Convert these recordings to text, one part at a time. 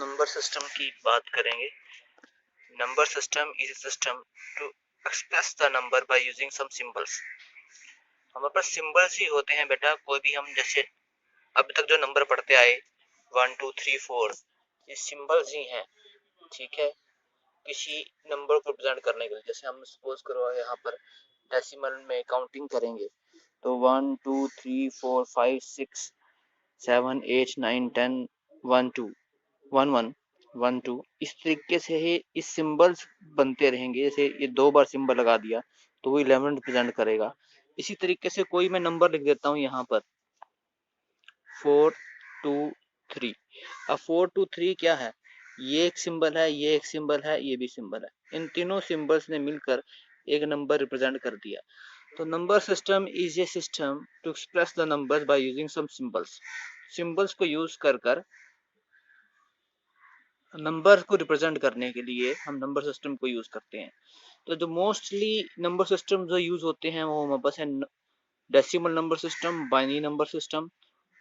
Number system की बात करेंगे। Number system is a system to express the number by using some symbols। हमारे पास symbols ही होते हैं बेटा, कोई भी हम जैसे अभी तक जो नंबर पढ़ते आए 1 2 3 4, ये सिंबल्स ही हैं। ठीक है, किसी नंबर को रिप्रेजेंट करने के लिए, जैसे हम सपोज करो यहाँ पर डेसिमल में काउंटिंग करेंगे तो 1 2 3 4 5 6 7 8 9 10 1 2 1 1 1 2, इस तरीके से ही इस सिंबल्स बनते रहेंगे। जैसे ये 2 बार सिंबल लगा दिया तो वो 11 रिप्रेजेंट करेगा। इसी तरीके से कोई मैं नंबर लिख देता हूँ यहाँ पर 4 2 3। अब 4 2 3 क्या है, ये एक सिंबल है, ये एक सिंबल है, ये भी सिंबल है। इन तीनों सिंबल्स ने मिलकर एक नंबर रिप्रेजेंट कर दिया। तो number system is a system to express the numbers by using some symbols. Symbols को यूज कर नंबर को रिप्रेजेंट करने के लिए हम नंबर सिस्टम को यूज करते हैं। तो जो मोस्टली नंबर सिस्टम जो यूज होते हैं वो हमारे पास है decimal number system, binary number system,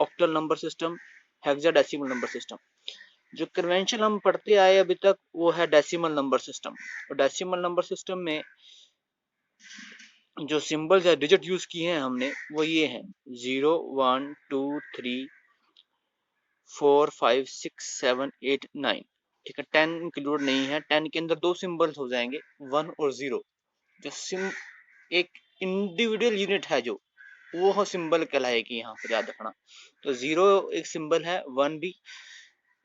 octal number system, hexadecimal number system. जो कन्वेंशन हम पढ़ते आए अभी तक वो है डेसिमल नंबर सिस्टम। और डेसिमल नंबर सिस्टम में जो सिंबल्स या डिजिट यूज किए हैं हमने वो ये हैं 0 1 2 3 4 5 6 7 8 9। ठीक है, 10 इंक्लूड नहीं है। 10 के अंदर 2 सिंबल्स हो जाएंगे 1 और 0। जो एक इंडिविजुअल यूनिट है जो वो सिंबल कहलाएगी यहाँ पर, याद रखना। तो 0 एक सिंबल है, 1 भी,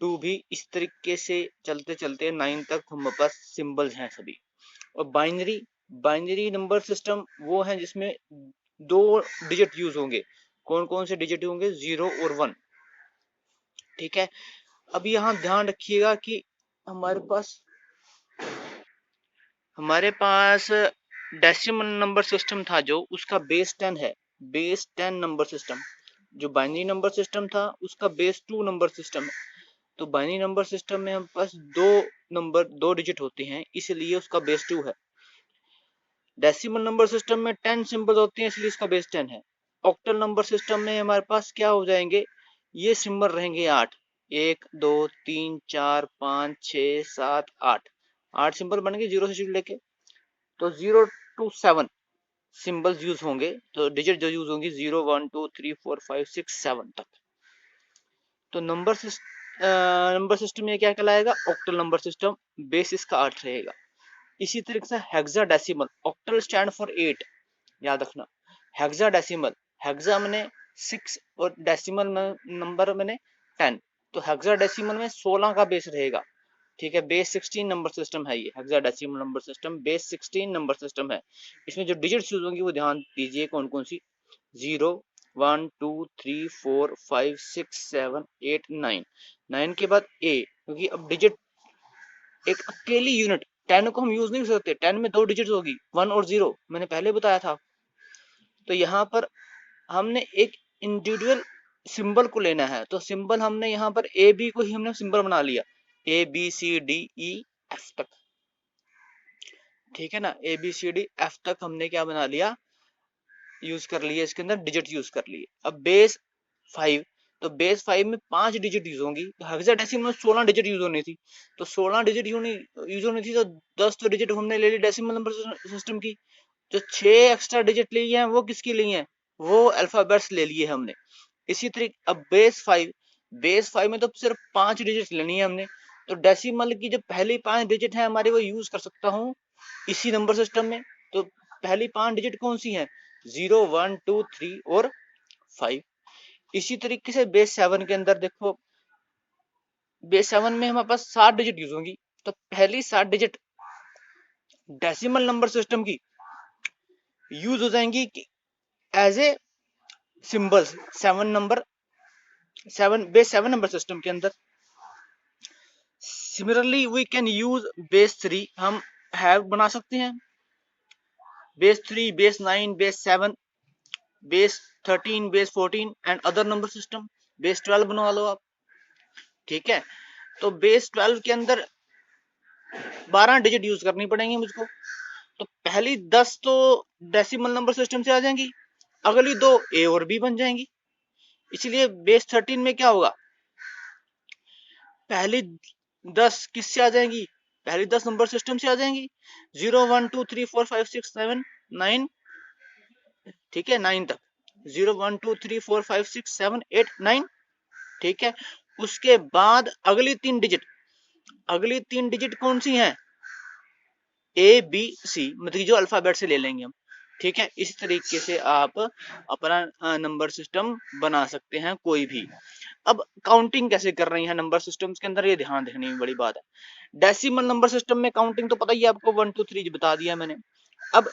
2 भी, इस तरीके से चलते चलते 9 तक हमारे पास सिंबल्स हैं सभी। और बाइनरी नंबर सिस्टम वो है जिसमें 2 डिजिट यूज होंगे। कौन कौन से डिजिट होंगे, 0 और 1। ठीक है, अब यहाँ ध्यान रखिएगा कि हमारे पास डेसिमल नंबर सिस्टम था जो उसका बेस 10 है, बेस 10 नंबर सिस्टम। जो बाइनरी नंबर सिस्टम था उसका बेस 2 नंबर सिस्टम है। तो बाइनरी नंबर सिस्टम में हम पास 2 डिजिट होते हैं, इसलिए उसका बेस 2 है। डेसिमल नंबर सिस्टम में 10 सिंबल होते हैं, इसलिए इसका बेस 10 है। ऑक्टल नंबर सिस्टम में हमारे पास क्या हो जाएंगे, ये सिंबल रहेंगे 8, 1 2 3 4 5 6 7 8 सिंबल बन गए 0 से शुरू लेके। तो 0 to 7 सिंबल्स यूज होंगे, तो डिजिट जो यूज होंगी 0 1 2 3 4 5 6 7 तक। तो नंबर सिस्टम में क्या कहलाएगा, ऑक्टल नंबर सिस्टम, बेस इसका 8 रहेगा। इसी तरीके से हेक्साडेसिमल, ऑक्टल स्टैंड फॉर 8, याद रखना। हेक्साडेसिमल, हेक्सा माने 6 और डेसिमल नंबर माने 10। तो हेक्साडेसिमल में 16 का बेस रहेगा। ठीक है, बेस 16 नंबर सिस्टम है ये hexadecimal number system, base 16 number system है। इसमें जो डिजिट्स यूज होंगी वो ध्यान दीजिए कौन कौन सी, 0 1 2 3 4 5 6 7 8 9। 9 के बाद ए, क्योंकि अब डिजिट एक अकेली यूनिट 10 को हम यूज नहीं कर सकते, 10 में 2 डिजिट होगी 1 और 0, मैंने पहले बताया था। तो यहाँ पर हमने एक इंडिविजुअल सिंबल को लेना है, तो सिंबल हमने यहाँ पर ए बी को ही हमने सिंबल बना लिया, A B C D E F तक। ठीक है ना, A B C D F तक हमने क्या बना लिया, यूज कर लिए, इसके अंदर डिजिट यूज कर लिए। अब बेस 5, तो बेस 5 में 5 डिजिट यूज होंगी। तो हेक्साडेसिमल में 16 डिजिट यूज होनी थी, तो 16 डिजिट यूज होनी थी, तो 10 तो डिजिट हमने ले ली डेसिमल नंबर सिस्टम की। जो 6 एक्स्ट्रा डिजिट लिए हैं वो किसकी लिए हैं, वो अल्फाबेट्स ले लिए हमने। इसी तरीके अब बेस 5 में तो सिर्फ 5 डिजिट लेनी है हमने। तो डेसिमल की जो पहली 5 डिजिट है हमारी वो यूज कर सकता हूँ इसी नंबर सिस्टम में। तो पहली 5 डिजिट कौन सी है, 0 1 2 3 और 5। इसी तरीके से बेस 7 के अंदर देखो, बेस 7 में हमारे पास 7 डिजिट यूज होंगी। तो पहली 7 डिजिट डेसिमल नंबर सिस्टम की यूज हो जाएंगी as a symbols 7 base 7 number system के अंदर। Similarly we can use base 3, हम हैव बना सकते हैं base 3, base 9, base 7, base 13, base 14 and other number system. Base 12 बनवा लो आप। ठीक है, तो बेस 12 के अंदर 12 डिजिट यूज करनी पड़ेंगी मुझको। तो पहली 10 तो डेसिमल नंबर सिस्टम से आ जाएंगी, अगली 2 ए और बी बन जाएंगी। इसलिए बेस 13 में क्या होगा, पहली 10 किससे आ जाएंगी, पहली 10 नंबर सिस्टम से आ जाएंगी, 0 1 2 3 4 5 6 7 9, ठीक है 9 तक, 0 1 2 3 4 5 6 7 8 9, ठीक है। उसके बाद अगली तीन डिजिट कौन सी हैं, ए बी सी, मतलब जो अल्फाबेट से ले लेंगे हम, ठीक है। इस तरीके से आप अपना नंबर सिस्टम बना सकते हैं कोई भी। अब काउंटिंग कैसे कर रही है नंबर सिस्टम्स के अंदर, ये ध्यान रखने की बड़ी बात है। डेसिमल नंबर सिस्टम में काउंटिंग तो पता ही है आपको, 1 2 3 बता दिया मैंने। अब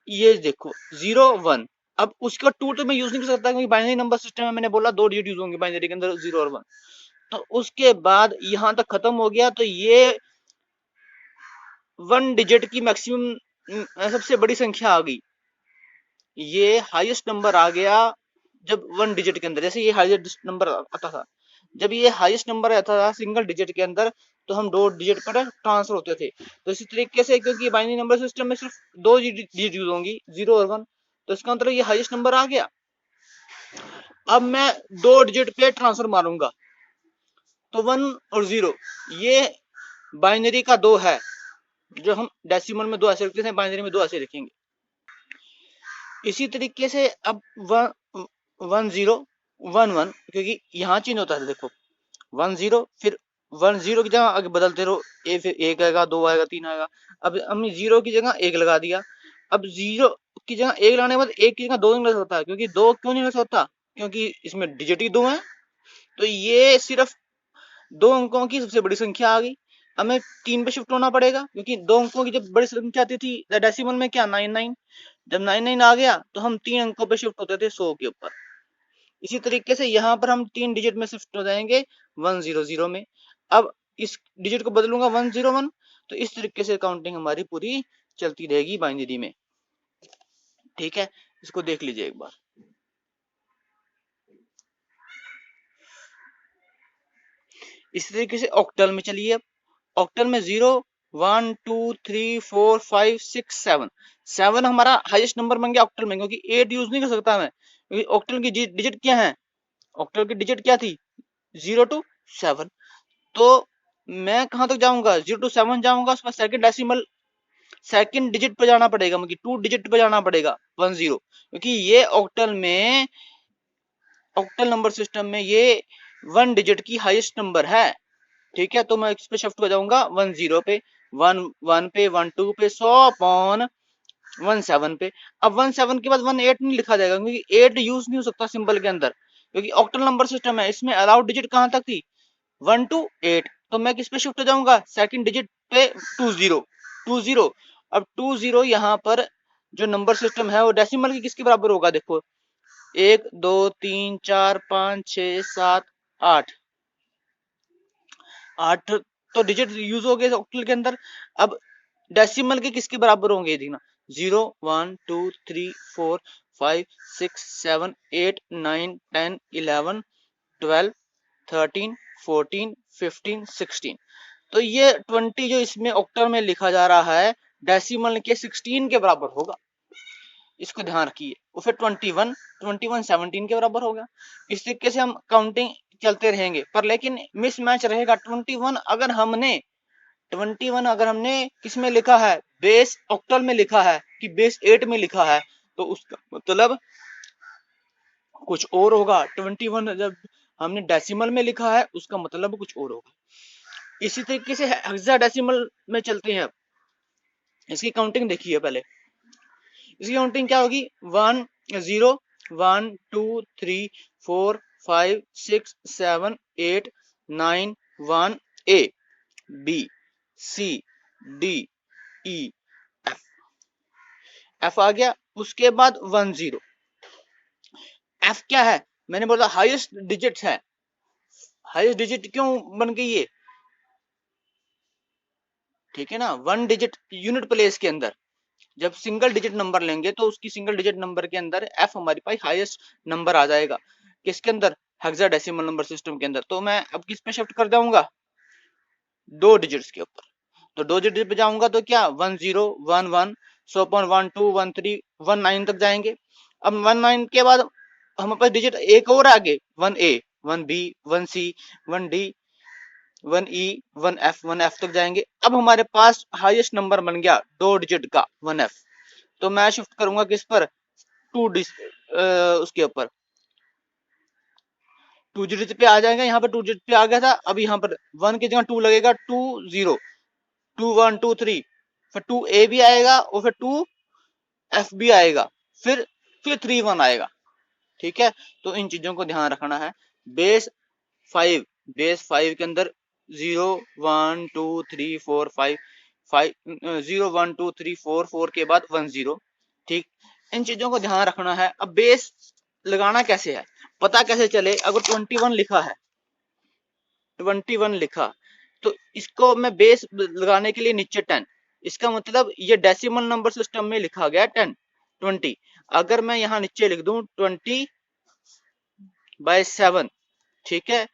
ये देखो 0 1, अब उसका 2 तो मैं यूज नहीं कर सकता क्योंकि बाइनरी नंबर सिस्टम में मैंने बोला 2 डिजिट यूज होंगे बाइनरी के अंदर, 0 और 1। तो उसके बाद यहां तक खत्म हो गया, तो ये 1 डिजिट की मैक्सिमम सबसे बड़ी संख्या आ गई, ये हाईएस्ट नंबर आ गया जब 1 डिजिट के अंदर, जैसे ये हाईएस्ट नंबर आता था, जब ये हाईएस्ट नंबर आता था सिंगल डिजिट के अंदर, तो हम 2 डिजिट पर ट्रांसफर होते थे। तो इसी तरीके से क्योंकि बाइनरी नंबर सिस्टम में सिर्फ 2 डिजिट यूज होंगी, 0 और 1, तो इसका मतलब ये हाईएस्ट नंबर आ गया। अब मैं 2 डिजिट पे ट्रांसफर मारूंगा, तो 1 और 0 ये बाइनरी का 2 है, जो हम डेसिमल में 2 ऐसे लिखते थे, बाइनरी में 2 ऐसे लिखेंगे। इसी तरीके से अब 1 0 1 1, क्योंकि यहाँ चेंज होता है, देखो 1 0 फिर 1 0 की जगह आगे बदलते रहो, ए फिर 1 आएगा, 2 आएगा, 3 आएगा। अब हमने 0 की जगह 1 लगा दिया, अब 0 की जगह 1 लगाने के बाद 1 की जगह 2 नहीं लग सकता, क्योंकि 2 क्यों नहीं लग सकता, क्योंकि इसमें डिजिट ही 2 है, तो ये सिर्फ 2 अंकों की सबसे बड़ी संख्या आ गई। हमें 3 पे शिफ्ट होना पड़ेगा, क्योंकि 2 अंकों की जब बड़ी संख्या आती थी डेसिमल में, क्या 99, जब 99 आ गया तो हम 3 अंकों पे शिफ्ट होते थे 100 के ऊपर। इसी तरीके से यहाँ पर हम 3 डिजिट में शिफ्ट हो जाएंगे 100 में। अब इस डिजिट को बदलूंगा 101, तो इस तरीके से काउंटिंग हमारी पूरी चलती रहेगी बाइनरी में, ठीक है। इसको देख लीजिए एक बार। इस तरीके से ऑक्टल में चलिए, अब ऑक्टल में 0 1 2 3 4 5 6 7, 7 हमारा हाईएस्ट नंबर बन गया ऑक्टल में, क्योंकि 8 यूज नहीं कर सकता मैं, क्योंकि ऑक्टल की डिजिट क्या है, ऑक्टल की डिजिट क्या थी, 0 to 7। तो मैं कहां तक जाऊंगा, 0 to 7 जाऊंगा, उसमें सेकंड डेसिमल सेकंड डिजिट पे जाना पड़ेगा, मतलब 2 डिजिट पे जाना पड़ेगा 10, क्योंकि ये ऑक्टल नंबर सिस्टम में ये 1 डिजिट की हाईएस्ट नंबर है, ठीक है। तो मैं इस पे शिफ्ट हो जाऊंगा 10 पे, 1 1 पे, 1 2 पे, 100/17 पे। अब 17 के बाद 18 नहीं लिखा जाएगा, क्योंकि 8 यूज नहीं हो सकता सिंबल के अंदर, क्योंकि ऑक्टल नंबर सिस्टम है, इसमें अलाउड डिजिट कहां तक थी, 1 to 8। तो मैं किस पे शिफ्ट हो जाऊंगा, सेकंड डिजिट पे, 20। अब 20 यहाँ पर जो नंबर सिस्टम है वो डेसिमल की किसके बराबर होगा, देखो 1 2 3 4 5 6 7 8, 8 तो डिजिट यूज हो गए ऑक्टल के अंदर। अब डेसिमल के किसके बराबर होंगे, देखना 0 1 2 3 4 5 6 7 8 9 10 11 12 13 14 15 16। तो ये 20 जो इसमें ऑक्टल में लिखा जा रहा है डेसिमल के 16 के बराबर होगा, इसको ध्यान रखिए। और फिर 21 17 के बराबर होगा। इस तरीके से हम काउंटिंग चलते रहेंगे, पर लेकिन मिसमैच रहेगा। 21 अगर हमने किस में लिखा है, बेस ऑक्टल में लिखा है कि बेस 8 में लिखा है, तो उसका मतलब कुछ और होगा। 21 जब हमने डेसिमल में लिखा है उसका मतलब कुछ और होगा। इसी तरीके से हेक्साडेसिमल में चलते हैं। इसकी काउंटिंग देखिए पहले, इसकी काउंटिंग क्या होगी, 1 0 1 2 3 4 5 6 7 8 9 1 A B C D E F, F आ गया। उसके बाद 1 0, F क्या है, मैंने बोला हाईएस्ट डिजिट है। हाईएस्ट डिजिट क्यों बन गई ये, ठीक है ना, 1 डिजिट यूनिट प्लेस के अंदर जब सिंगल डिजिट नंबर लेंगे तो उसकी सिंगल डिजिट नंबर के अंदर एफ हमारे पास हाईएस्ट नंबर आ जाएगा, किसके अंदर, हेक्साडेसिमल नंबर सिस्टम के अंदर। तो मैं अब किस पे शिफ्ट कर जाऊंगा, 2 डिजिट्स के ऊपर। तो 2 डिजिट पे जाऊंगा तो क्या 1 0 1 1 1 2 1 3 1 9 तक जाएंगे। अब 1 9 के बाद हमारे पास डिजिट एक और आगे, 1 A 1 B 1 C 1 D 1E 1F तक जाएंगे। अब हमारे पास हाईएस्ट नंबर बन गया 2 डिजिट का 1F, तो मैं शिफ्ट करूंगा किस पर, उसके ऊपर 2 डिजिट पे आ जाएगा। यहाँ पर 2 डिजिट पे आ गया था, अब यहाँ पर 1 की जगह 2 लगेगा, 2 0 2 1 2 3, फिर 2A भी आएगा और फिर 2F भी आएगा, फिर 3 1 आएगा। ठीक है, तो इन चीजों को ध्यान रखना है। बेस 5, बेस 5 के अंदर 0 1 2 3 4 5 0 1 2 3 4 4 के बाद 1 0। ठीक, इन चीजों को ध्यान रखना है। अब बेस लगाना कैसे है, पता कैसे चले, अगर 21 लिखा है, 21 लिखा, तो इसको मैं बेस लगाने के लिए नीचे 10, इसका मतलब ये डेसिमल नंबर सिस्टम में लिखा गया 10 20। अगर मैं यहाँ नीचे लिख दूं 20/7, ठीक है,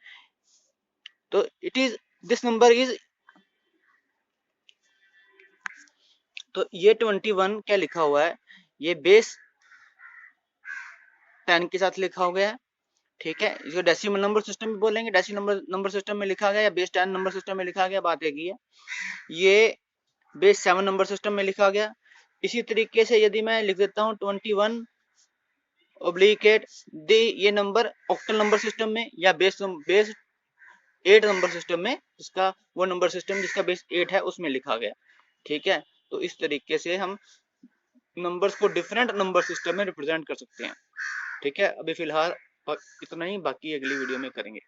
तो it is this number is, तो ये 21 क्या लिखा हुआ है, ये बेस 10 के साथ लिखा हो गया है। ठीक है, इसको डेसिमल नंबर सिस्टम में बोलेंगे, डेसिमल नंबर सिस्टम में लिखा गया या बेस 10 नंबर सिस्टम में लिखा गया, बात एक ही है। ये बेस 7 नंबर सिस्टम में लिखा गया। इसी तरीके से यदि मैं लिख देता हूँ 21/8 दे, ये नंबर ऑक्टल नंबर सिस्टम में या बेस 8 नंबर सिस्टम में, जिसका वो नंबर सिस्टम जिसका बेस 8 है उसमें लिखा गया। ठीक है, तो इस तरीके से हम नंबर्स को डिफरेंट नंबर सिस्टम में रिप्रेजेंट कर सकते हैं। ठीक है, अभी फिलहाल इतना ही, बाकी अगली वीडियो में करेंगे।